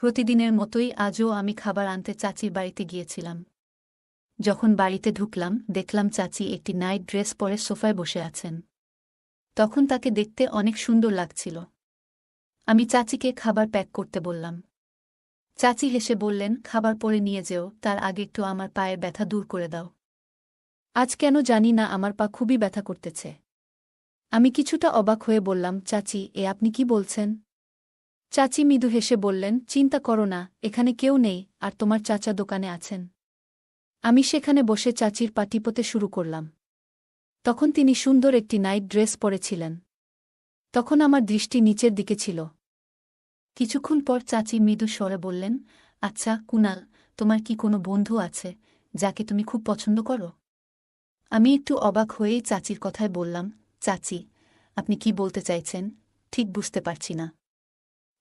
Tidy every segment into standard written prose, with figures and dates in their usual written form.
প্রতিদিনের মতোই আজও আমি খাবার আনতে চাচির বাড়িতে গিয়েছিলাম। যখন বাড়িতে ঢুকলাম দেখলাম চাচি একটি নাইট ড্রেস পরে সোফায় বসে আছেন। তখন তাকে দেখতে অনেক সুন্দর লাগছিল। আমি চাচিকে খাবার প্যাক করতে বললাম। চাচি হেসে বললেন, খাবার পরে নিয়ে যেও, তার আগে একটু আমার পায়ের ব্যথা দূর করে দাও। আজ কেন জানি না আমার পা খুবই ব্যথা করতেছে। আমি কিছুটা অবাক হয়ে বললাম, চাচি, আপনি কি বলছেন? চাচি মৃদু হেসে বললেন, চিন্তা করো না, এখানে কেউ নেই, আর তোমার চাচা দোকানে আছেন। আমি সেখানে বসে চাচির পা টিপতে শুরু করলাম। তখন তিনি সুন্দর একটি নাইট ড্রেস পরেছিলেন। তখন আমার দৃষ্টি নিচের দিকে ছিল। কিছুক্ষণ পর চাচি মৃদু স্বরে বললেন, আচ্ছা কুনাল, তোমার কি কোনো বন্ধু আছে যাকে তুমি খুব পছন্দ করো? আমি একটু অবাক হয়েই চাচির কথায় বললাম, চাচি, আপনি কি বলতে চাইছেন ঠিক বুঝতে পারছি না।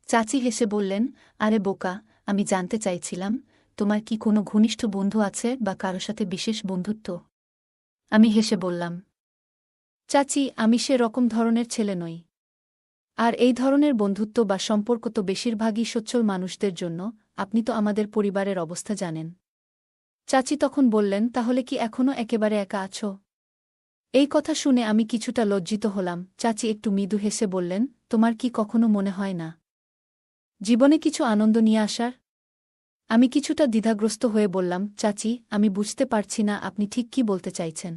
চাচি হেসে বললেন, আরে বোকা, আমি জানতে চাইছিলাম তোমার কি কোনো ঘনিষ্ঠ বন্ধু আছে বা কারো সাথে বিশেষ বন্ধুত্ব। আমি হেসে বললাম, চাচি, আমি সে রকম ধরনের ছেলে নই। আর এই ধরনের বন্ধুত্ব বা সম্পর্ক তো বেশিরভাগই সচ্ছল মানুষদের জন্য, আপনি তো আমাদের পরিবারের অবস্থা জানেন। চাচি তখন বললেন, তাহলে কি এখনও একেবারে একা আছো? এই কথা শুনে আমি কিছুটা লজ্জিত হলাম। চাচি একটু মৃদু হেসে বললেন, তোমার কি কখনো মনে হয় না জীবনে কিছু আনন্দ নিয়ে আসার? আমি কিছুটা দ্বিধাগ্রস্ত হয়ে বললাম, চাচি, আমি বুঝতে পারছি না আপনি ঠিক কি বলতে চাইছেন।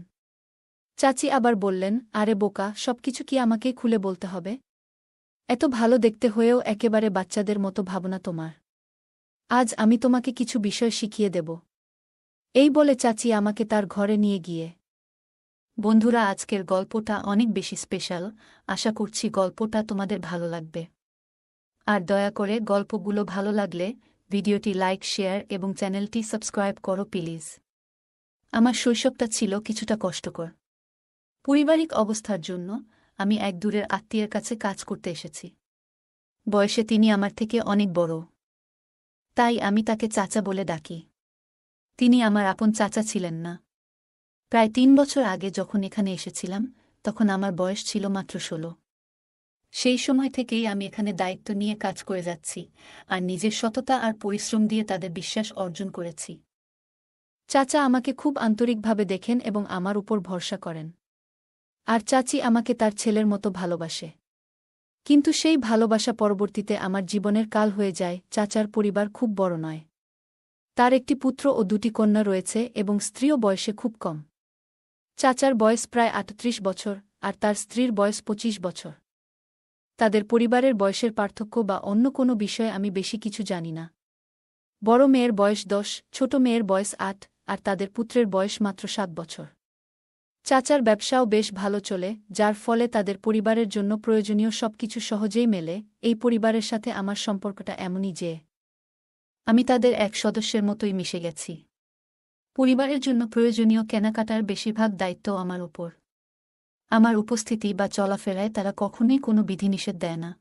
চাচি আবার বললেন, আরে বোকা, সবকিছু কি আমাকেই খুলে বলতে হবে? এত ভালো দেখতে হয়েও একেবারে বাচ্চাদের মতো ভাবনা তোমার। আজ আমি তোমাকে কিছু বিষয় শিখিয়ে দেব। এই বলে চাচি আমাকে তার ঘরে নিয়ে গিয়ে। বন্ধুরা, আজকের গল্পটা অনেক বেশি স্পেশাল। আশা করছি গল্পটা তোমাদের ভালো লাগবে। আর দয়া করে গল্পগুলো ভালো লাগলে ভিডিওটি লাইক, শেয়ার এবং চ্যানেলটি সাবস্ক্রাইব করো প্লিজ। আমার শৈশবটা ছিল কিছুটা কষ্টকর। পারিবারিক অবস্থার জন্য আমি এক দূরের আত্মীয়ের কাছে কাজ করতে এসেছি। বয়সে তিনি আমার থেকে অনেক বড়, তাই আমি তাকে চাচা বলে ডাকি। তিনি আমার আপন চাচা ছিলেন না। প্রায় ৩ বছর আগে যখন এখানে এসেছিলাম তখন আমার বয়স ছিল মাত্র ১৬। সেই সময় থেকেই আমি এখানে দায়িত্ব নিয়ে কাজ করে যাচ্ছি, আর নিজের সততা আর পরিশ্রম দিয়ে তাদের বিশ্বাস অর্জন করেছি। চাচা আমাকে খুব আন্তরিকভাবে দেখেন এবং আমার উপর ভরসা করেন। আর চাচি আমাকে তার ছেলের মতো ভালোবাসে। কিন্তু সেই ভালোবাসা পরবর্তীতে আমার জীবনের কাল হয়ে যায়। চাচার পরিবার খুব বড় নয়। তার একটি পুত্র ও ২টি কন্যা রয়েছে এবং স্ত্রীও বয়সে খুব কম। চাচার বয়স প্রায় ৩৮ বছর, আর তার স্ত্রীর বয়স ২৫ বছর। তাদের পরিবারের বয়সের পার্থক্য বা অন্য কোনো বিষয়ে আমি বেশি কিছু জানি না। বড় মেয়ের বয়স ১০, ছোট মেয়ের বয়স ৮, আর তাদের পুত্রের বয়স মাত্র ৭ বছর। চাচার ব্যবসাও বেশ ভালো চলে, যার ফলে তাদের পরিবারের জন্য প্রয়োজনীয় সবকিছু সহজেই মেলে। এই পরিবারের সাথে আমার সম্পর্কটা এমনই যে আমি তাদের এক সদস্যের মতোই মিশে গেছি। পরিবারের জন্য প্রয়োজনীয় কেনাকাটার বেশিরভাগ দায়িত্ব আমার উপর। আমার উপস্থিতি বা চলাফেরায় তারা কখনোই কোনো বিধিনিষেধ দেয় না।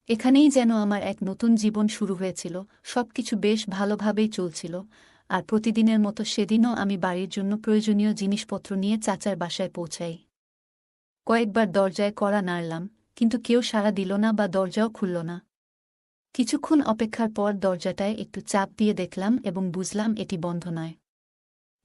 এখানেই যেন আমার এক নতুন জীবন শুরু হয়েছিল। সবকিছু বেশ ভালোভাবেই চলছিল, আর প্রতিদিনের মতো সেদিনও আমি বাড়ির জন্য প্রয়োজনীয় জিনিসপত্র নিয়ে চাচার বাসায় পৌঁছাই। কয়েকবার দরজায় কড়া নাড়লাম, কিন্তু কেউ সাড়া দিল না বা দরজাও খুলল না। কিছুক্ষণ অপেক্ষার পর দরজাটায় একটু চাপ দিয়ে দেখলাম এবং বুঝলাম এটি বন্ধ নয়।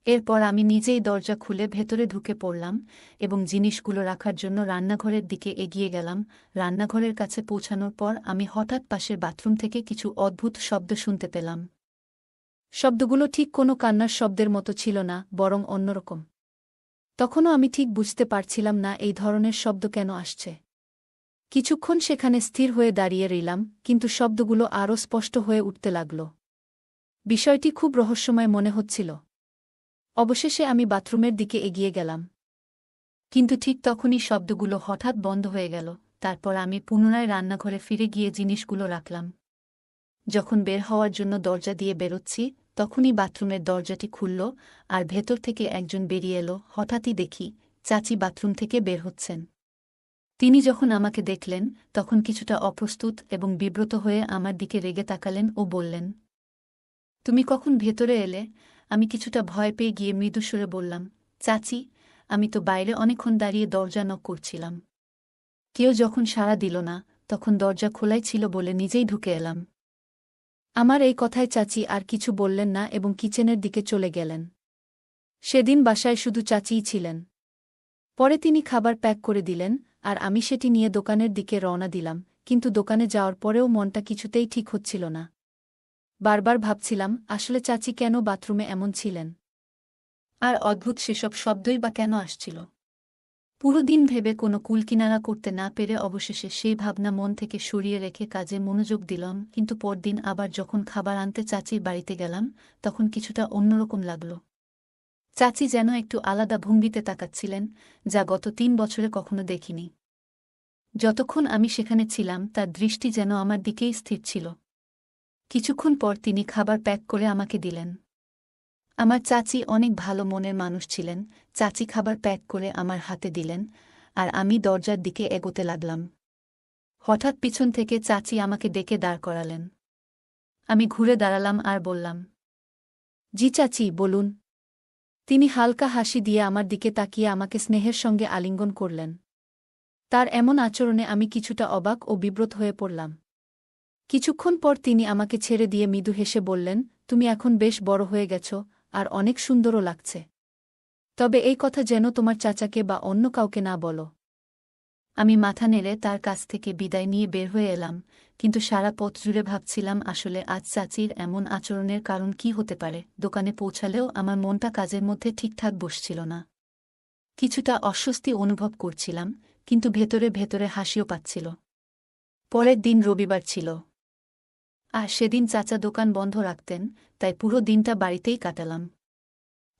এরপর আমি নিজেই দরজা খুলে ভেতরে ঢুকে পড়লাম এবং জিনিসগুলো রাখার জন্য রান্নাঘরের দিকে এগিয়ে গেলাম। রান্নাঘরের কাছে পৌঁছানোর পর আমি হঠাৎ পাশের বাথরুম থেকে কিছু অদ্ভুত শব্দ শুনতে পেলাম। শব্দগুলো ঠিক কোনো কান্নার শব্দের মতো ছিল না, বরং অন্যরকম। তখনও আমি ঠিক বুঝতে পারছিলাম না এই ধরনের শব্দ কেন আসছে। কিছুক্ষণ সেখানে স্থির হয়ে দাঁড়িয়ে রইলাম, কিন্তু শব্দগুলো আরও স্পষ্ট হয়ে উঠতে লাগল। বিষয়টি খুব রহস্যময় মনে হচ্ছিল। অবশেষে আমি বাথরুমের দিকে এগিয়ে গেলাম। কিন্তু ঠিক তখনই শব্দগুলো হঠাৎ বন্ধ হয়ে গেল। তারপর আমি পুনরায় রান্নাঘরে ফিরে গিয়ে জিনিসগুলো রাখলাম। যখন বের হওয়ার জন্য দরজা দিয়ে বেরোচ্ছি, তখনই বাথরুমের দরজাটি খুলল, আর ভেতর থেকে একজন বেরিয়ে এলো। হঠাৎই দেখি চাচি বাথরুম থেকে বের হচ্ছেন। তিনি যখন আমাকে দেখলেন তখন কিছুটা অপ্রস্তুত এবং বিব্রত হয়ে আমার দিকে রেগে তাকালেন ও বললেন, তুমি কখন ভেতরে এলে? আমি কিছুটা ভয় পেয়ে গিয়ে মৃদুস্বরে বললাম, চাচি, আমি তো বাইরে অনেকক্ষণ দাঁড়িয়ে দরজা নক করছিলাম। কেউ যখন সাড়া দিল না, তখন দরজা খোলাই ছিল বলে নিজেই ঢুকে এলাম। আমার এই কথায় চাচি আর কিছু বললেন না এবং কিচেনের দিকে চলে গেলেন। সেদিন বাসায় শুধু চাচিই ছিলেন। পরে তিনি খাবার প্যাক করে দিলেন, আর আমি সেটি নিয়ে দোকানের দিকে রওনা দিলাম, কিন্তু দোকানে যাওয়ার পরেও মনটা কিছুতেই ঠিক হচ্ছিল না। বারবার ভাবছিলাম, আসলে চাচি কেন বাথরুমে এমন ছিলেন? আর অদ্ভুত সেসব শব্দই বা কেন আসছিল? পুরো দিন ভেবে কোনো কুলকিনারা করতে না পেরে অবশেষে সেই ভাবনা মন থেকে সরিয়ে রেখে কাজে মনোযোগ দিলাম, কিন্তু পরদিন আবার যখন খাবার আনতে চাচির বাড়িতে গেলাম, তখন কিছুটা অন্যরকম লাগল। চাচি যেন একটু আলাদা ভঙ্গিতে তাকাচ্ছিলেন, যা গত ৩ বছরে কখনো দেখিনি। যতক্ষণ আমি সেখানে ছিলাম তার দৃষ্টি যেন আমার দিকেই স্থির ছিল। কিছুক্ষণ পর তিনি খাবার প্যাক করে আমাকে দিলেন। আমার চাচি অনেক ভালো মনের মানুষ ছিলেন। চাচি খাবার প্যাক করে আমার হাতে দিলেন, আর আমি দরজার দিকে এগোতে লাগলাম। হঠাৎ পিছন থেকে চাচি আমাকে ডেকে দাঁড় করালেন। আমি ঘুরে দাঁড়ালাম আর বললাম, জি চাচি, বলুন। তিনি হালকা হাসি দিয়ে আমার দিকে তাকিয়ে আমাকে স্নেহের সঙ্গে আলিঙ্গন করলেন। তার এমন আচরণে আমি কিছুটা অবাক ও বিব্রত হয়ে পড়লাম। কিছুক্ষণ পর তিনি আমাকে ছেড়ে দিয়ে মৃদু হেসে বললেন, তুমি এখন বেশ বড় হয়ে গেছ, আর অনেক সুন্দরও লাগছে। তবে এই কথা যেন তোমার চাচাকে বা অন্য কাউকে না বলো। আমি মাথা নেড়ে তার কাছ থেকে বিদায় নিয়ে বের হয়ে এলাম, কিন্তু সারা পথ জুড়ে ভাবছিলাম আসলে আজ চাচির এমন আচরণের কারণ কি হতে পারে। দোকানে পৌঁছালেও আমার মনটা কাজের মধ্যে ঠিকঠাক বসছিল না। কিছুটা অস্বস্তি অনুভব করছিলাম, কিন্তু ভেতরে ভেতরে হাসিও পাচ্ছিল। পরের দিন রবিবার ছিল, আর সেদিন চাচা দোকান বন্ধ রাখতেন, তাই পুরো দিনটা বাড়িতেই কাটালাম।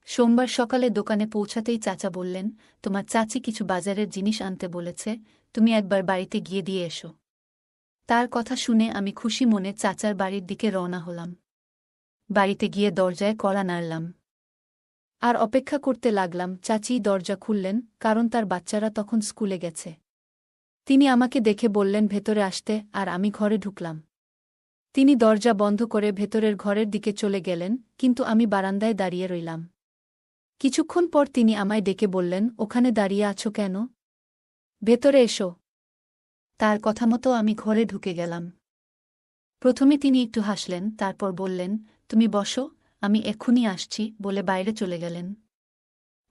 সোমবার সকালে দোকানে পৌঁছাতেই চাচা বললেন, তোমার চাচি কিছু বাজারের জিনিস আনতে বলেছে, তুমি একবার বাড়িতে গিয়ে দিয়ে এসো। তার কথা শুনে আমি খুশি মনে চাচার বাড়ির দিকে রওনা হলাম। বাড়িতে গিয়ে দরজায় কড়া নাড়লাম আর অপেক্ষা করতে লাগলাম। চাচি দরজা খুললেন, কারণ তার বাচ্চারা তখন স্কুলে গেছে। তিনি আমাকে দেখে বললেন ভেতরে আসতে, আর আমি ঘরে ঢুকলাম। তিনি দরজা বন্ধ করে ভেতরের ঘরের দিকে চলে গেলেন, কিন্তু আমি বারান্দায় দাঁড়িয়ে রইলাম। কিছুক্ষণ পর তিনি আমায় ডেকে বললেন, ওখানে দাঁড়িয়ে আছো কেন? ভেতরে এসো। তার কথা মতো আমি ঘরে ঢুকে গেলাম। প্রথমে তিনি একটু হাসলেন, তারপর বললেন, তুমি বসো, আমি এক্ষুনি আসছি, বলে বাইরে চলে গেলেন।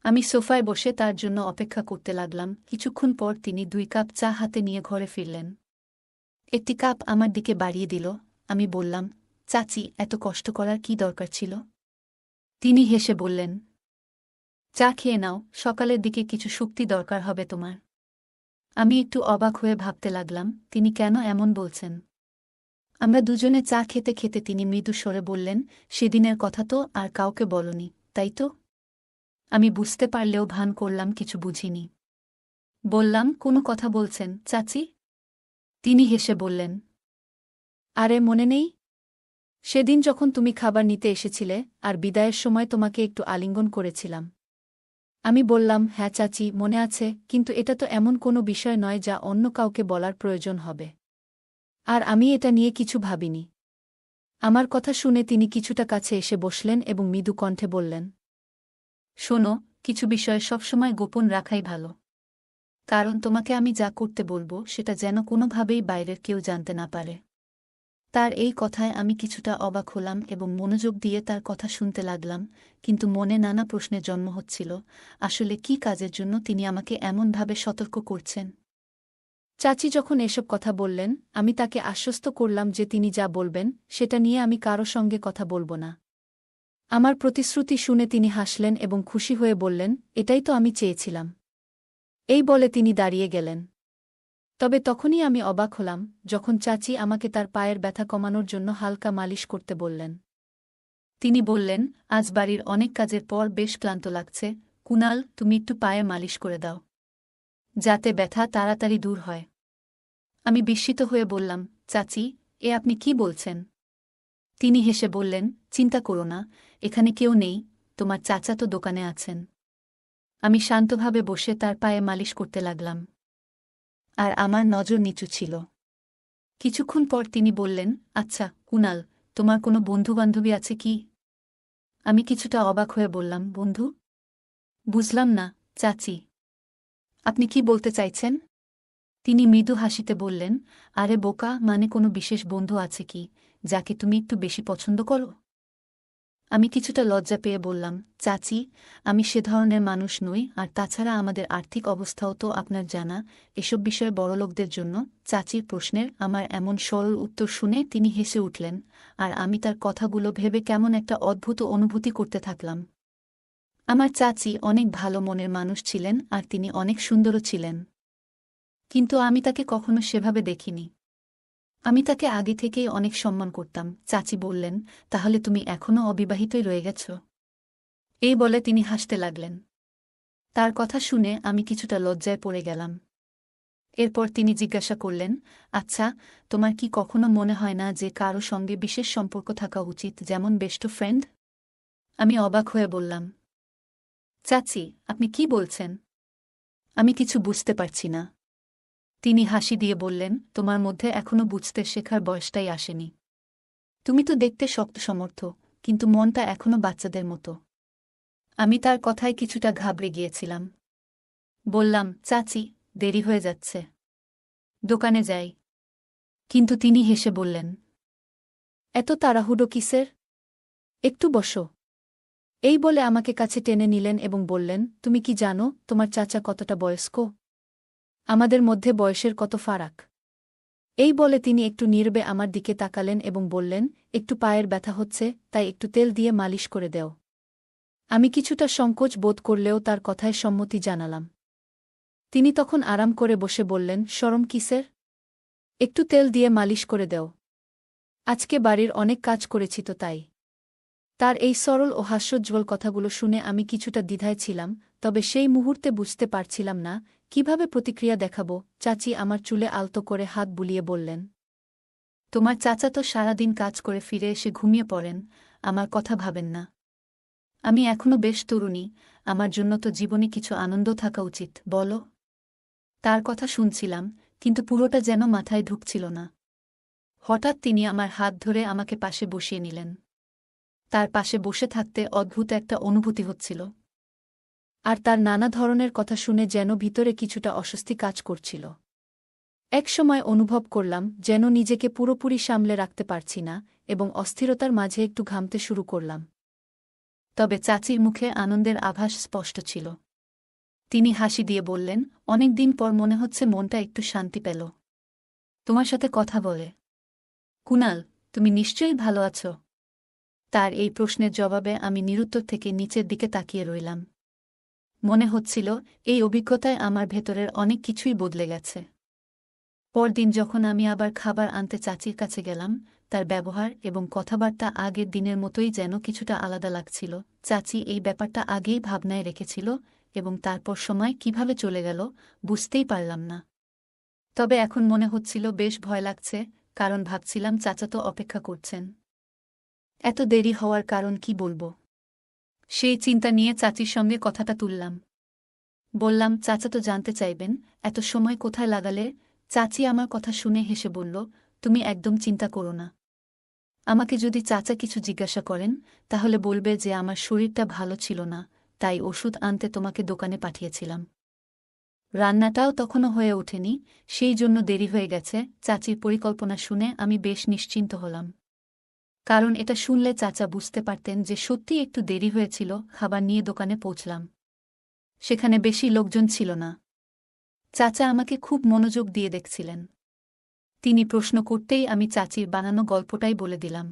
আমি সোফায় বসে তার জন্য অপেক্ষা করতে লাগলাম। কিছুক্ষণ পর তিনি 2 কাপ চা হাতে নিয়ে ঘরে ফিরলেন। একটি কাপ আমার দিকে বাড়িয়ে দিল। আমি বললাম, চাচি, এত কষ্ট করার কি দরকার ছিল? তিনি হেসে বললেন, চা খেয়ে নাও, সকালের দিকে কিছু শক্তি দরকার হবে তোমার। আমি একটু অবাক হয়ে ভাবতে লাগলাম, তিনি কেন এমন বলছেন। আমরা দুজনে চা খেতে খেতে তিনি মৃদু স্বরে বললেন, সেদিনের কথা তো আর কাউকে বলনি, তাই তো? আমি বুঝতে পারলেও ভান করলাম কিছু বুঝিনি। বললাম, কোনো কথা বলছেন চাচি? তিনি হেসে বললেন, আরে মনে নেই? সেদিন যখন তুমি খাবার নিতে এসেছিলে, আর বিদায়ের সময় তোমাকে একটু আলিঙ্গন করেছিলাম। আমি বললাম, হ্যাঁ চাচি, মনে আছে, কিন্তু এটা তো এমন কোনো বিষয় নয় যা অন্য কাউকে বলার প্রয়োজন হবে। আর আমি এটা নিয়ে কিছু ভাবিনি। আমার কথা শুনে তিনি কিছুটা কাছে এসে বসলেন এবং মৃদু কণ্ঠে বললেন, শোনো, কিছু বিষয় সবসময় গোপন রাখাই ভালো। কারণ তোমাকে আমি যা করতে বলবো সেটা যেন কোনোভাবেই বাইরের কেউ জানতে না পারে। তার এই কথায় আমি কিছুটা অবাক হলাম এবং মনোযোগ দিয়ে তার কথা শুনতে লাগলাম, কিন্তু মনে নানা প্রশ্নের জন্ম হচ্ছিল। আসলে কি কাজের জন্য তিনি আমাকে এমনভাবে সতর্ক করছেন? চাচি যখন এসব কথা বললেন, আমি তাকে আশ্বস্ত করলাম যে তিনি যা বলবেন সেটা নিয়ে আমি কারো সঙ্গে কথা বলবো না। আমার প্রতিশ্রুতি শুনে তিনি হাসলেন এবং খুশি হয়ে বললেন, এটাই তো আমি চেয়েছিলাম। এই বলে তিনি দাঁড়িয়ে গেলেন। তবে তখনই আমি অবাক হলাম, যখন চাচি আমাকে তার পায়ের ব্যথা কমানোর জন্য হালকা মালিশ করতে বললেন। তিনি বললেন, আজ বাড়ির অনেক কাজের পর বেশ ক্লান্ত লাগছে, কুনাল, তুমি একটু পায়ে মালিশ করে দাও, যাতে ব্যথা তাড়াতাড়ি দূর হয়। আমি বিস্মিত হয়ে বললাম, চাচি, এ আপনি কি বলছেন? তিনি হেসে বললেন, চিন্তা করো না, এখানে কেউ নেই, তোমার চাচা তো দোকানে আছেন। আমি শান্তভাবে বসে তার পায়ে মালিশ করতে লাগলাম। আর আমার নজর নিচু ছিল। কিছুক্ষণ পর তিনি বললেন, আচ্ছা কুনাল, তোমার কোনো বন্ধুবান্ধবী আছে কি? আমি কিছুটা অবাক হয়ে বললাম, বন্ধু? বুঝলাম না, চাচি। আপনি কি বলতে চাইছেন? তিনি মৃদু হাসিতে বললেন, আরে বোকা, মানে কোনো বিশেষ বন্ধু আছে কি, যাকে তুমি একটু বেশি পছন্দ করো? আমি কিছুটা লজ্জা পেয়ে বললাম, চাচি, আমি সে ধরনের মানুষ নই, আর তাছাড়া আমাদের আর্থিক অবস্থাও তো আপনার জানা। এসব বিষয়ে বড়লোকদের জন্য। চাচির প্রশ্নের আমার এমন সরল উত্তর শুনে তিনি হেসে উঠলেন, আর আমি তার কথাগুলো ভেবে কেমন একটা অদ্ভুত অনুভূতি করতে থাকলাম। আমার চাচি অনেক ভালো মনের মানুষ ছিলেন, আর তিনি অনেক সুন্দরও ছিলেন। কিন্তু আমি তাকে কখনো সেভাবে দেখিনি। আমি তাকে আগে থেকেই অনেক সম্মান করতাম। চাচি বললেন, তাহলে তুমি এখনও অবিবাহিতই রয়ে গেছ? এই বলে তিনি হাসতে লাগলেন। তার কথা শুনে আমি কিছুটা লজ্জায় পড়ে গেলাম। এরপর তিনি জিজ্ঞাসা করলেন, আচ্ছা, তোমার কি কখনো মনে হয় না যে কারো সঙ্গে বিশেষ সম্পর্ক থাকা উচিত, যেমন বেস্ট ফ্রেন্ড? আমি অবাক হয়ে বললাম, চাচি, আপনি কি বলছেন? আমি কিছু বুঝতে পারছি না। তিনি হাসি দিয়ে বললেন, তোমার মধ্যে এখনো বুঝতে শেখার বয়সটাই আসেনি। তুমি তো দেখতে শক্ত সমর্থ, কিন্তু মনটা এখনো বাচ্চাদের মতো। আমি তার কথায় কিছুটা ঘাবড়ে গিয়েছিলাম। বললাম, চাচি, দেরি হয়ে যাচ্ছে, দোকানে যাই। কিন্তু তিনি হেসে বললেন, এত তাড়াহুড়ো কিসের? একটু বসো। এই বলে আমাকে কাছে টেনে নিলেন এবং বললেন, তুমি কি জানো তোমার চাচা কতটা বয়স্ক? আমাদের মধ্যে বয়সের কত ফারাক। এই বলে তিনি একটু নীরবে আমার দিকে তাকালেন এবং বললেন, একটু পায়ের ব্যথা হচ্ছে, তাই একটু তেল দিয়ে মালিশ করে দেও। আমি কিছুটা সংকোচ বোধ করলেও তার কথায় সম্মতি জানালাম। তিনি তখন আরাম করে বসে বললেন, শরম কিসের? একটু তেল দিয়ে মালিশ করে দেও। আজকে বাড়ির অনেক কাজ করেছি তো তাই। তার এই সরল ও হাস্যোজ্জ্বল কথাগুলো শুনে আমি কিছুটা দ্বিধায় ছিলাম, তবে সেই মুহূর্তে বুঝতে পারছিলাম না কিভাবে প্রতিক্রিয়া দেখাব। চাচি আমার চুলে আলতো করে হাত বুলিয়ে বললেন, তোমার চাচা তো সারাদিন কাজ করে ফিরে এসে ঘুমিয়ে পড়েন, আমার কথা ভাবেন না। আমি এখনো বেশ তরুণী, আমার জন্য তো জীবনে কিছু আনন্দ থাকা উচিত, বলো? তার কথা শুনছিলাম, কিন্তু পুরোটা যেন মাথায় ঢুকছিল না। হঠাৎ তিনি আমার হাত ধরে আমাকে পাশে বসিয়ে নিলেন। তার পাশে বসে থাকতে অদ্ভুত একটা অনুভূতি হচ্ছিল। আর তার নানা ধরনের কথা শুনে যেন ভিতরে কিছুটা অস্বস্তি কাজ করছিল। একসময় অনুভব করলাম যেন নিজেকে পুরোপুরি সামলে রাখতে পারছি না, এবং অস্থিরতার মাঝে একটু ঘামতে শুরু করলাম। তবে চাচির মুখে আনন্দের আভাস স্পষ্ট ছিল। তিনি হাসি দিয়ে বললেন, অনেক দিন পর মনে হচ্ছে মনটা একটু শান্তি পেল তোমার সাথে কথা বলে। কুনাল, তুমি নিশ্চয়ই ভালো আছো? তার এই প্রশ্নের জবাবে আমি নিরুত্তর থেকে নিচের দিকে তাকিয়ে রইলাম। মনে হচ্ছিল এই অভিজ্ঞতায় আমার ভেতরের অনেক কিছুই বদলে গেছে। পরদিন যখন আমি আবার খাবার আনতে চাচির কাছে গেলাম, তার ব্যবহার এবং কথাবার্তা আগের দিনের মতোই যেন কিছুটা আলাদা লাগছিল। চাচি এই ব্যাপারটা আগেই ভাবনায় রেখেছিল, এবং তারপর সময় কিভাবে চলে গেল বুঝতেই পারলাম না। তবে এখন মনে হচ্ছিল বেশ ভয় লাগছে, কারণ ভাবছিলাম চাচা তো অপেক্ষা করছেন। এত দেরি হওয়ার কারণ কি বলবো? সেই চিন্তা নিয়ে চাচির সঙ্গে কথাটা তুললাম। বললাম, চাচা তো জানতে চাইবেন এত সময় কোথায় লাগালে। চাচি আমার কথা শুনে হেসে বলল, তুমি একদম চিন্তা করো না। আমাকে যদি চাচা কিছু জিজ্ঞাসা করেন, তাহলে বলবে যে আমার শরীরটা ভালো ছিল না, তাই ওষুধ আনতে তোমাকে দোকানে পাঠিয়েছিলাম। রান্নাটাও তখনও হয়ে ওঠেনি, সেই জন্য দেরি হয়ে গেছে। চাচির পরিকল্পনা শুনে আমি বেশ নিশ্চিন্ত হলাম, কারণ এটা শুনলে চাচা বুঝতে পারতেন যে সত্যিই একটু দেরি হয়েছিল। খাবার নিয়ে দোকানে পৌঁছলাম। সেখানে বেশি লোকজন ছিল না। চাচা আমাকে খুব মনোযোগ দিয়ে দেখছিলেন। তিনি প্রশ্ন করতেই আমি চাচির বানানো গল্পটাই বলে দিলাম।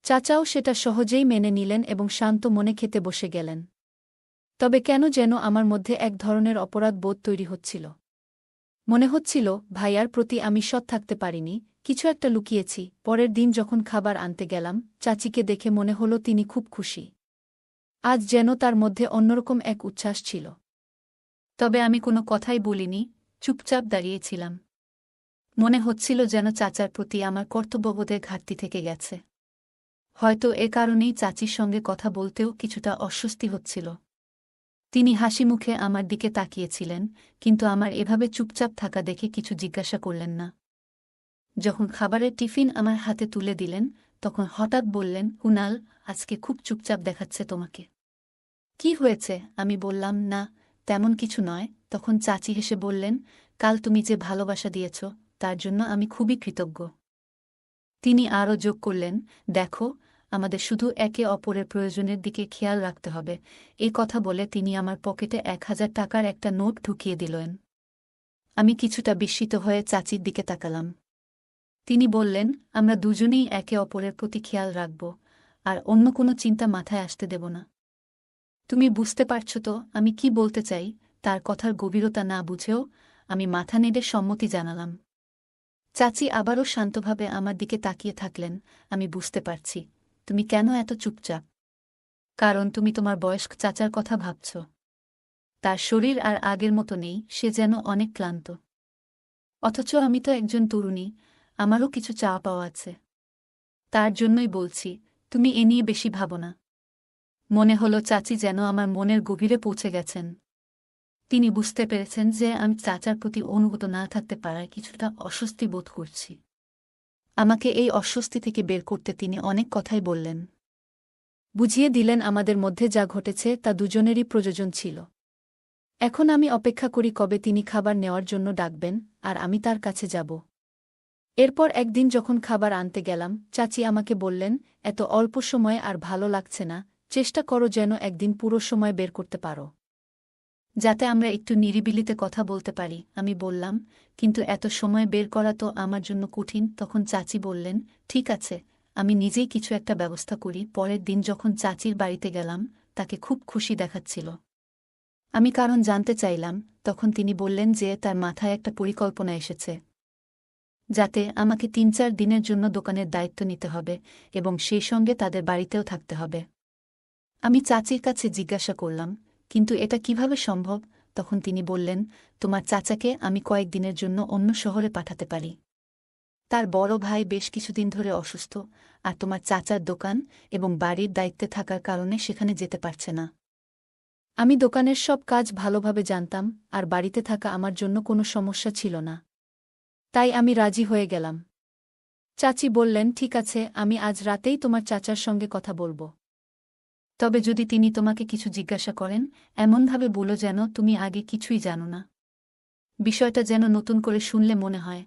চাচাও সেটা সহজেই মেনে নিলেন এবং শান্ত মনে খেতে বসে গেলেন। তবে কেন যেন আমার মধ্যে এক ধরনের অপরাধ বোধ তৈরি হচ্ছিল। মনে হচ্ছিল ভাইয়ার প্রতি আমি সৎ থাকতে পারিনি, কিছু একটা লুকিয়েছি। পরের দিন যখন খাবার আনতে গেলাম, চাচিকে দেখে মনে হলো তিনি খুব খুশি। আজ যেন তার মধ্যে অন্যরকম এক উচ্ছ্বাস ছিল। তবে আমি কোনো কথাই বলিনি, চুপচাপ দাঁড়িয়েছিলাম। মনে হচ্ছিল যেন চাচার প্রতি আমার কর্তব্যবোধের ঘাটতি থেকে গেছে। হয়তো এ কারণেই চাচির সঙ্গে কথা বলতেও কিছুটা অস্বস্তি হচ্ছিল। তিনি হাসি মুখে আমার দিকে তাকিয়েছিলেন, কিন্তু আমার এভাবে চুপচাপ থাকা দেখে কিছু জিজ্ঞাসা করলেন না। যখন খাবারের টিফিন আমার হাতে তুলে দিলেন, তখন হঠাৎ বললেন, কুনাল, আজকে খুব চুপচাপ দেখাচ্ছে তোমাকে। কি হয়েছে? আমি বললাম, না, তেমন কিছু নয়। তখন চাচি হেসে বললেন, কাল তুমি যে ভালোবাসা দিয়েছ, তার জন্য আমি খুবই কৃতজ্ঞ। তিনি আরও যোগ করলেন, দেখো, আমাদের শুধু একে অপরের প্রয়োজনের দিকে খেয়াল রাখতে হবে। এই কথা বলে তিনি আমার পকেটে ১,০০০ টাকার একটা নোট ঢুকিয়ে দিলেন। আমি কিছুটা বিস্মিত হয়ে চাচির দিকে তাকালাম। তিনি বললেন, আমরা দুজনেই একে অপরের প্রতি খেয়াল রাখব, আর অন্য কোনো চিন্তা মাথায় আসতে দেব না। তুমি বুঝতে পারছ তো আমি কি বলতে চাই? তার কথার গভীরতা না বুঝেও আমি মাথা নেড়ে সম্মতি জানালাম। চাচি আবারও শান্তভাবে আমার দিকে তাকিয়ে থাকলেন। আমি বুঝতে পারছি তুমি কেন এত চুপচাপ। কারণ তুমি তোমার বয়স্ক চাচার কথা ভাবছ। তার শরীর আর আগের মতো নেই, সে যেন অনেক ক্লান্ত। অথচ আমি তো একজন তরুণী, আমারও কিছু চাওয়া পাওয়া আছে। তার জন্যই বলছি, তুমি এ নিয়ে বেশি ভাবো না। মনে হলো চাচি যেন আমার মনের গভীরে পৌঁছে গেছেন। তিনি বুঝতে পেরেছেন যে আমি চাচার প্রতি অনুগত না থাকতে পারায় কিছুটা অস্বস্তি বোধ করছি। আমাকে এই অস্বস্তি থেকে বের করতে তিনি অনেক কথাই বললেন। বুঝিয়ে দিলেন আমাদের মধ্যে যা ঘটেছে তা দুজনেরই প্রয়োজন ছিল। এখন আমি অপেক্ষা করি কবে তিনি খাবার নেওয়ার জন্য ডাকবেন, আর আমি তার কাছে যাব। এরপর একদিন যখন খাবার আনতে গেলাম, চাচি আমাকে বললেন, এত অল্প সময়ে আর ভালো লাগছে না, চেষ্টা করো যেন একদিন পুরো সময় বের করতে পারো, যাতে আমরা একটু নিরিবিলিতে কথা বলতে পারি। আমি বললাম, কিন্তু এত সময় বের করা তো আমার জন্য কঠিন। তখন চাচি বললেন, ঠিক আছে, আমি নিজেই কিছু একটা ব্যবস্থা করি। পরের দিন যখন চাচির বাড়িতে গেলাম, তাকে খুব খুশি দেখাচ্ছিল। আমি কারণ জানতে চাইলাম, তখন তিনি বললেন যে তার মাথায় একটা পরিকল্পনা এসেছে, যাতে আমাকে ৩-৪ দিনের জন্য দোকানের দায়িত্ব নিতে হবে এবং সেই সঙ্গে তাদের বাড়িতেও থাকতে হবে। আমি চাচির কাছে জিজ্ঞাসা করলাম, কিন্তু এটা কিভাবে সম্ভব? তখন তিনি বললেন, তোমার চাচাকে আমি কয়েকদিনের জন্য অন্য শহরে পাঠাতে পারি। তার বড় ভাই বেশ কিছুদিন ধরে অসুস্থ, আর তোমার চাচার দোকান এবং বাড়ির দায়িত্বে থাকার কারণে সেখানে যেতে পারছে না। আমি দোকানের সব কাজ ভালোভাবে জানতাম, আর বাড়িতে থাকা আমার জন্য কোনো সমস্যা ছিল না। তাই আমি রাজি হয়ে গেলাম। চাচি বললেন, ঠিক আছে, আমি আজ রাতেই তোমার চাচার সঙ্গে কথা বলবো। তবে যদি তিনি তোমাকে কিছু জিজ্ঞাসা করেন, এমনভাবে বলো যেন তুমি আগে কিছুই জানো না। বিষয়টা যেন নতুন করে শুনলে মনে হয়।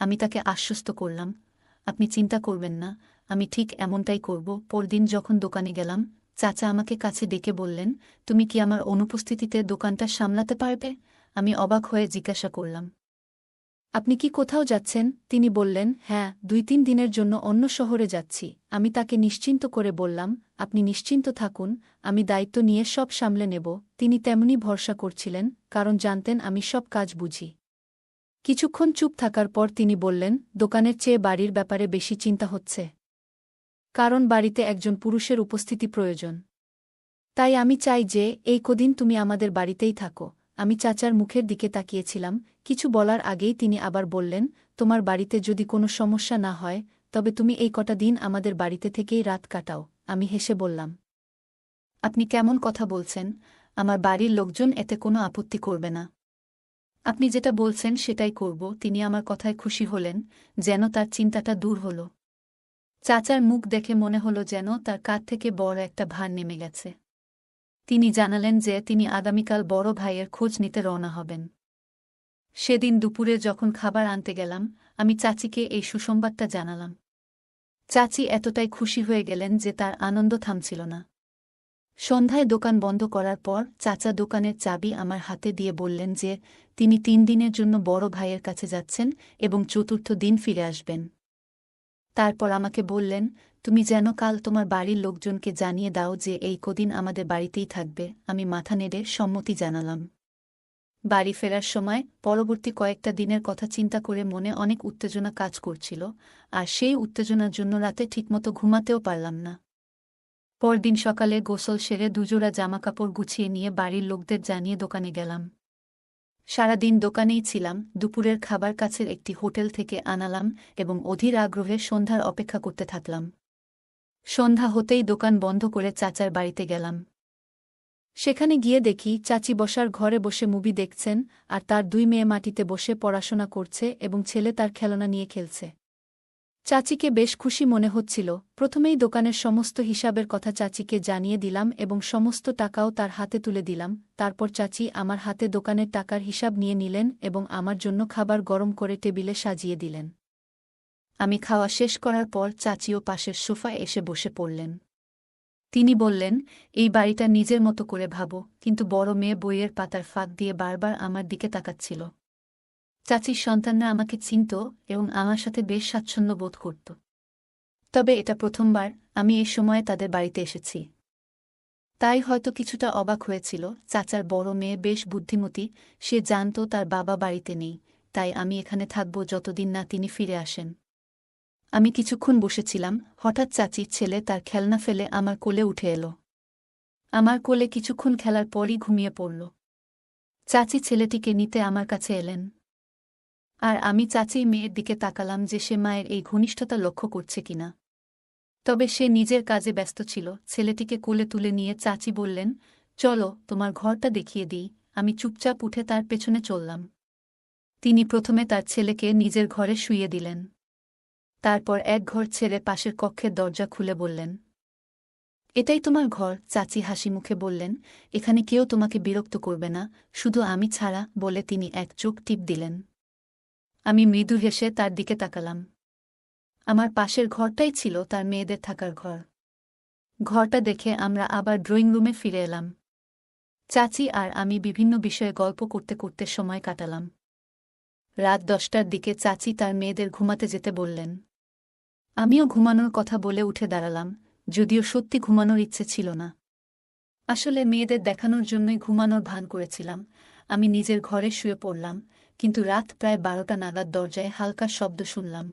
আমি তাকে আশ্বস্ত করলাম, আপনি চিন্তা করবেন না, আমি ঠিক এমনটাই করব। পরদিন যখন দোকানে গেলাম, চাচা আমাকে কাছে ডেকে বললেন, তুমি কি আমার অনুপস্থিতিতে দোকানটা সামলাতে পারবে? আমি অবাক হয়ে জিজ্ঞাসা করলাম, আপনি কি কোথাও যাচ্ছেন? তিনি বললেন, হ্যাঁ, ২-৩ দিনের জন্য অন্য শহরে যাচ্ছি। আমি তাকে নিশ্চিন্ত করে বললাম, আপনি নিশ্চিন্ত থাকুন, আমি দায়িত্ব নিয়ে সব সামলে নেব। তিনি তেমনি ভরসা করছিলেন, কারণ জানতেন আমি সব কাজ বুঝি। কিছুক্ষণ চুপ থাকার পর তিনি বললেন, দোকানের চেয়ে বাড়ির ব্যাপারে বেশি চিন্তা হচ্ছে। কারণ বাড়িতে একজন পুরুষের উপস্থিতি প্রয়োজন। তাই আমি চাই যে এই কদিন তুমি আমাদের বাড়িতেই থাকো। আমি চাচার মুখের দিকে তাকিয়েছিলাম। কিছু বলার আগেই তিনি আবার বললেন, তোমার বাড়িতে যদি কোনো সমস্যা না হয়, তবে তুমি এই কটা দিন আমাদের বাড়িতে থেকেই রাত কাটাও। আমি হেসে বললাম, আপনি কেমন কথা বলছেন? আমার বাড়ির লোকজন এতে কোনো আপত্তি করবে না। আপনি যেটা বলছেন সেটাই করব। তিনি আমার কথায় খুশি হলেন, যেন তার চিন্তাটা দূর হল। চাচার মুখ দেখে মনে হলো যেন তার কাঁধ থেকে বড় একটা ভার নেমে গেছে। তিনি জানালেন যে তিনি আগামীকাল বড় ভাইয়ের খোঁজ নিতে রওনা হবেন। সেদিন দুপুরে যখন খাবার আনতে গেলাম, আমি চাচিকে এই সুসংবাদটা জানালাম। চাচি এতটাই খুশি হয়ে গেলেন যে তার আনন্দ থামছিল না। সন্ধ্যায় দোকান বন্ধ করার পর চাচা দোকানের চাবি আমার হাতে দিয়ে বললেন যে তিনি ৩ দিনের জন্য বড় ভাইয়ের কাছে যাচ্ছেন এবং চতুর্থ দিন ফিরে আসবেন। তারপর আমাকে বললেন, তুমি যেন কাল তোমার বাড়ির লোকজনকে জানিয়ে দাও যে এই কদিন আমাদের বাড়িতেই থাকবে। আমি মাথা নেড়ে সম্মতি জানালাম। বাড়ি ফেরার সময় পরবর্তী কয়েকটা দিনের কথা চিন্তা করে মনে অনেক উত্তেজনা কাজ করছিল, আর সেই উত্তেজনার জন্য রাতে ঠিকমতো ঘুমাতেও পারলাম না। পরদিন সকালে গোসল সেরে দুজোড়া জামাকাপড় গুছিয়ে নিয়ে বাড়ির লোকদের জানিয়ে দোকানে গেলাম। সারাদিন দোকানেই ছিলাম। দুপুরের খাবার কাছের একটি হোটেল থেকে আনালাম এবং অধীর আগ্রহে সন্ধ্যার অপেক্ষা করতে থাকলাম। সন্ধ্যা হতেই দোকান বন্ধ করে চাচার বাড়িতে গেলাম। সেখানে গিয়ে দেখি চাচি বসার ঘরে বসে মুভি দেখছেন, আর তার 2 মেয়ে মাটিতে বসে পড়াশোনা করছে এবং ছেলে তার খেলনা নিয়ে খেলছে। চাচিকে বেশ খুশি মনে হচ্ছিল। প্রথমেই দোকানের সমস্ত হিসাবের কথা চাচিকে জানিয়ে দিলাম এবং সমস্ত টাকাও তার হাতে তুলে দিলাম। তারপর চাচি আমার হাতে দোকানের টাকার হিসাব নিয়ে নিলেন এবং আমার জন্য খাবার গরম করে টেবিলে সাজিয়ে দিলেন। আমি খাওয়া শেষ করার পর চাচিও পাশের সোফায় এসে বসে পড়লেন। তিনি বললেন, এই বাড়িটা নিজের মতো করে ভাবো, কিন্তু বড় মেয়ে বইয়ের পাতার ফাঁক দিয়ে বারবার আমার দিকে তাকাচ্ছিল। চাচির সন্তানরা আমাকে চিনত এবং আমার সাথে বেশ স্বাচ্ছন্দ্য বোধ করত। তবে এটা প্রথমবার আমি এই সময়ে তাদের বাড়িতে এসেছি। তাই হয়তো কিছুটা অবাক হয়েছিল। চাচার বড় মেয়ে বেশ বুদ্ধিমতী, সে জানত তার বাবা বাড়িতে নেই, তাই আমি এখানে থাকব যতদিন না তিনি ফিরে আসেন। আমি কিছুক্ষণ বসেছিলাম, হঠাৎ চাচির ছেলে তার খেলনা ফেলে আমার কোলে উঠে এলো। আমার কোলে কিছুক্ষণ খেলার পরই ঘুমিয়ে পড়ল। চাচি ছেলেটিকে নিতে আমার কাছে এলেন, আর আমি চাচির মেয়ের দিকে তাকালাম যে সে মায়ের এই ঘনিষ্ঠতা লক্ষ্য করছে কিনা। তবে সে নিজের কাজে ব্যস্ত ছিল। ছেলেটিকে কোলে তুলে নিয়ে চাচি বললেন, চলো তোমার ঘরটা দেখিয়ে দিই। আমি চুপচাপ উঠে তার পেছনে চললাম। তিনি প্রথমে তার ছেলেকে নিজের ঘরে শুইয়ে দিলেন। তারপর এক ঘর ছেড়ে পাশের কক্ষের দরজা খুলে বললেন, এটাই তোমার ঘর। চাচি হাসি মুখে বললেন, এখানে কেউ তোমাকে বিরক্ত করবে না, শুধু আমি ছাড়া, বলে তিনি এক চোখ টিপ দিলেন। আমি মৃদু হেসে তার দিকে তাকালাম। আমার পাশের ঘরটাই ছিল তার মেয়েদের থাকার ঘর। ঘরটা দেখে আমরা আবার ড্রয়িং রুমে ফিরে এলাম। চাচি আর আমি বিভিন্ন বিষয়ে গল্প করতে করতে সময় কাটালাম। রাত 10টার দিকে চাচি তার মেয়েদের ঘুমাতে যেতে বললেন। আমিও ঘুমানোর কথা বলে উঠে দাঁড়ালাম, যদিও সত্যি ঘুমানোর ইচ্ছে ছিল না। আসলে মেয়েদের দেখানোর জন্যই ঘুমানোর ভান করেছিলাম। আমি নিজের ঘরে শুয়ে পড়লাম, কিন্তু রাত প্রায় 12টা নাগাদ দরজায় হালকা শব্দ শুনলাম।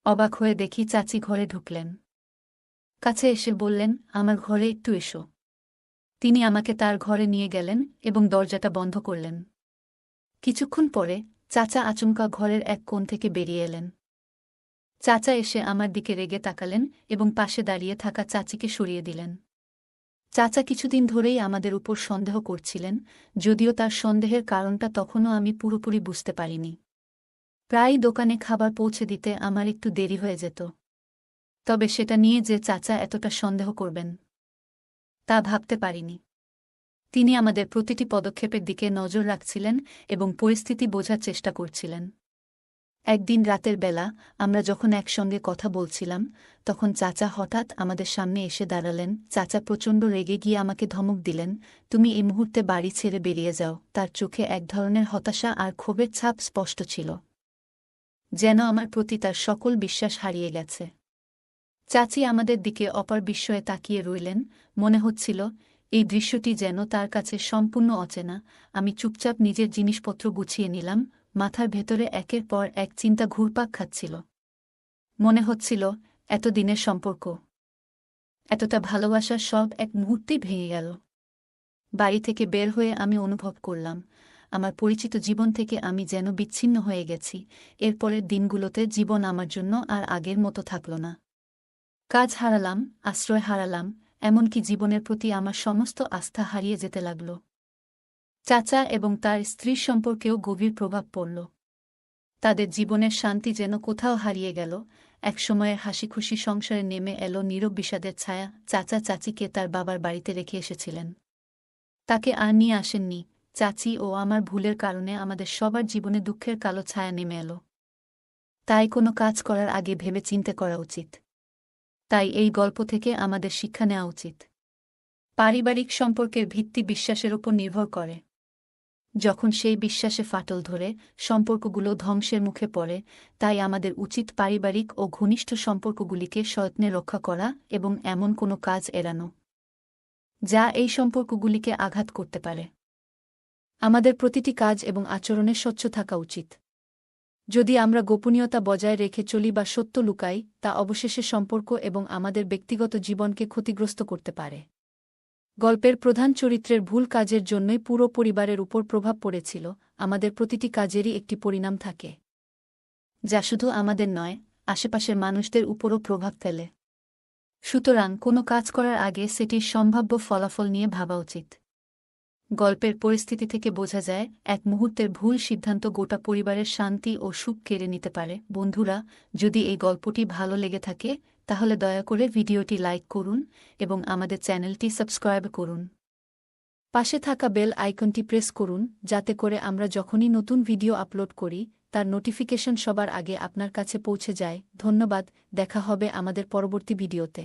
অবাক হয়ে দেখি চাচি ঘরে ঢুকলেন। কাছে এসে বললেন, আমার ঘরে একটু এসো। তিনি আমাকে তার ঘরে নিয়ে গেলেন এবং দরজাটা বন্ধ করলেন। কিছুক্ষণ পরে চাচা আচমকা ঘরের এক কোণ থেকে বেরিয়ে এলেন। চাচা এসে আমার দিকে রেগে তাকালেন এবং পাশে দাঁড়িয়ে থাকা চাচিকে সরিয়ে দিলেন। চাচা কিছুদিন ধরেই আমাদের উপর সন্দেহ করছিলেন, যদিও তার সন্দেহের কারণটা তখনও আমি পুরোপুরি বুঝতে পারিনি। প্রায়ই দোকানে খাবার পৌঁছে দিতে আমার একটু দেরি হয়ে যেত। তবে সেটা নিয়ে যে চাচা এতটা সন্দেহ করবেন, তা ভাবতে পারিনি। তিনি আমাদের প্রতিটি পদক্ষেপের দিকে নজর রাখছিলেন এবং পরিস্থিতি বোঝার চেষ্টা করছিলেন। একদিন রাতের বেলা আমরা যখন একসঙ্গে কথা বলছিলাম, তখন চাচা হঠাৎ আমাদের সামনে এসে দাঁড়ালেন। চাচা প্রচণ্ড রেগে গিয়ে আমাকে ধমক দিলেন, তুমি এই মুহূর্তে বাড়ি ছেড়ে বেরিয়ে যাও। তার চোখে এক ধরনের হতাশা আর ক্ষোভের ছাপ স্পষ্ট ছিল, যেন আমার প্রতি তার সকল বিশ্বাস হারিয়ে গেছে। চাচি আমাদের দিকে অপার বিস্ময়ে তাকিয়ে রইলেন। মনে হচ্ছিল এই দৃশ্যটি যেন তার কাছে সম্পূর্ণ অচেনা। আমি চুপচাপ নিজের জিনিসপত্র গুছিয়ে নিলাম। মাথার ভেতরে একের পর এক চিন্তা ঘুরপাক খাচ্ছিল। মনে হচ্ছিল এতদিনের সম্পর্ক, এতটা ভালোবাসা সব এক মুহূর্তেই ভেঙে গেল। বাড়ি থেকে বের হয়ে আমি অনুভব করলাম, আমার পরিচিত জীবন থেকে আমি যেন বিচ্ছিন্ন হয়ে গেছি। এরপরের দিনগুলোতে জীবন আমার জন্য আর আগের মতো থাকল না। কাজ হারালাম, আশ্রয় হারালাম, এমনকি জীবনের প্রতি আমার সমস্ত আস্থা হারিয়ে যেতে লাগল। চাচা এবং তার স্ত্রীর সম্পর্কেও গভীর প্রভাব পড়ল। তাদের জীবনের শান্তি যেন কোথাও হারিয়ে গেল। একসময়ের হাসিখুশি সংসারে নেমে এলো নীরব বিষাদের ছায়া। চাচা চাচিকে তার বাবার বাড়িতে রেখে এসেছিলেন, তাকে আর নিয়ে আসেননি। চাচি ও আমার ভুলের কারণে আমাদের সবার জীবনে দুঃখের কালো ছায়া নেমে এলো। তাই কোনো কাজ করার আগে ভেবে চিন্তে করা উচিত। তাই এই গল্প থেকে আমাদের শিক্ষা নেওয়া উচিত। পারিবারিক সম্পর্কের ভিত্তি বিশ্বাসের উপর নির্ভর করে। যখন সেই বিশ্বাসে ফাটল ধরে, সম্পর্কগুলো ধ্বংসের মুখে পড়ে। তাই আমাদের উচিত পারিবারিক ও ঘনিষ্ঠ সম্পর্কগুলিকে সযত্নে রক্ষা করা এবং এমন কোনো কাজ এড়ানো যা এই সম্পর্কগুলিকে আঘাত করতে পারে। আমাদের প্রতিটি কাজ এবং আচরণে স্বচ্ছ থাকা উচিত। যদি আমরা গোপনীয়তা বজায় রেখে চলি বা সত্য লুকাই, তা অবশেষে সম্পর্ক এবং আমাদের ব্যক্তিগত জীবনকে ক্ষতিগ্রস্ত করতে পারে। গল্পের প্রধান চরিত্রের ভুল কাজের জন্যই পুরো পরিবারের উপর প্রভাব পড়েছিল। আমাদের প্রতিটি কাজেরই একটি পরিণাম থাকে, যা শুধু আমাদের নয়, আশেপাশের মানুষদের উপরও প্রভাব ফেলে। সুতরাং কোনো কাজ করার আগে সেটির সম্ভাব্য ফলাফল নিয়ে ভাবা উচিত। গল্পের পরিস্থিতি থেকে বোঝা যায়, এক মুহূর্তের ভুল সিদ্ধান্ত গোটা পরিবারের শান্তি ও সুখ কেড়ে নিতে পারে। বন্ধুরা, যদি এই গল্পটি ভালো লেগে থাকে, তাহলে দয়া করে ভিডিওটি লাইক করুন এবং আমাদের চ্যানেলটি সাবস্ক্রাইব করুন। পাশে থাকা বেল আইকনটি প্রেস করুন, যাতে করে আমরা যখনই নতুন ভিডিও আপলোড করি, তার নোটিফিকেশন সবার আগে আপনার কাছে পৌঁছে যায়। ধন্যবাদ, দেখা হবে আমাদের পরবর্তী ভিডিওতে।